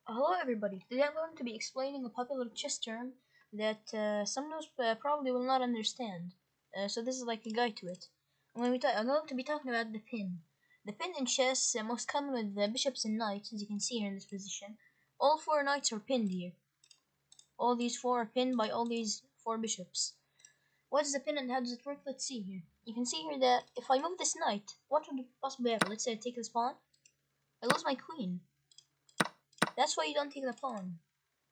Hello everybody, today I'm going to be explaining a popular chess term that some of us probably will not understand. So this is like a guide to it. I'm going to be talking about the pin. The pin in chess, most common with the bishops and knights, as you can see here in this position. All four knights are pinned here. All these four are pinned by all these four bishops. What is the pin and how does it work? Let's see here. You can see here that if I move this knight, what would possibly happen? Let's say I take this pawn, I lose my queen. That's why you don't take the pawn.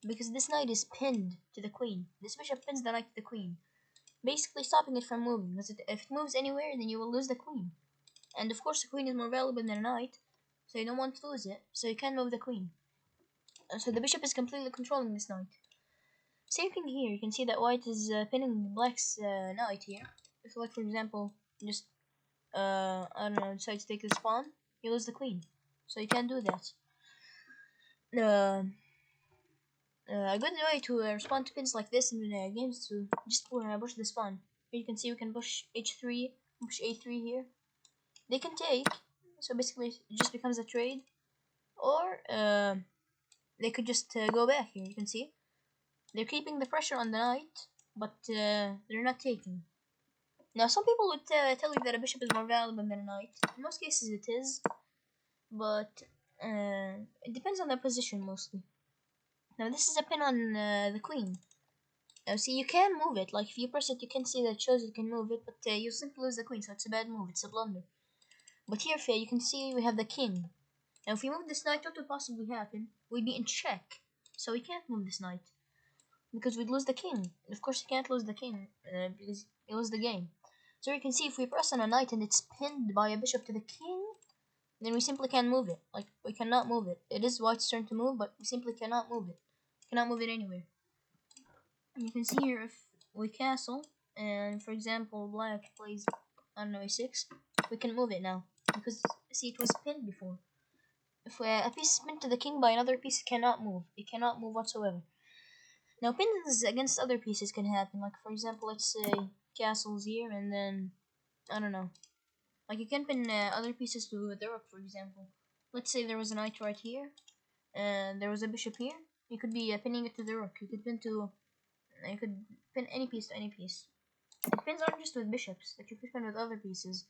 Because this knight is pinned to the queen. This bishop pins the knight to the queen, basically stopping it from moving. Because if it moves anywhere, then you will lose the queen. And of course, the queen is more valuable than a knight, so you don't want to lose it. So you can't move the queen. So the bishop is completely controlling this knight. Same thing here. You can see that white is pinning black's knight here. If, like, for example, just I don't know, decide to take this pawn, you lose the queen. So you can't do that. Uh, a good way to respond to pins like this in games to just push this pawn. Here you can see we can push h3, push a3 here. They can take, so basically it just becomes a trade, or they could just go back here. You can see they're keeping the pressure on the knight, but they're not taking. Now some people would tell you that a bishop is more valuable than a knight. In most cases it is, but it depends on their position mostly. Now this is a pin on the queen. Now see, you can move it. Like if you press it, you can see that it shows you can move it, but you simply lose the queen, so it's a bad move. It's a blunder. But here, Faye, you can see we have the king. Now if we move this knight, what would possibly happen? We'd be in check, so we can't move this knight because we'd lose the king. And of course, you can't lose the king because you lose the game. So you can see if we press on a knight and it's pinned by a bishop to the king, then we simply can't move it. Like we cannot move it. It is white's turn to move, but we simply cannot move it. Cannot move it anywhere. And you can see here if we castle, and for example black plays, I don't know, a6, we can move it now. Because, see, it was pinned before. If a piece is pinned to the king by another piece, it cannot move. It cannot move whatsoever. Now, pins against other pieces can happen. Like, for example, let's say castles here, and then, I don't know. Like, you can pin other pieces to the rook, for example. Let's say there was a knight right here, and there was a bishop here. You could be pinning it to the rook. You could pin any piece to any piece. It pins aren't just with bishops, that you could pin with other pieces.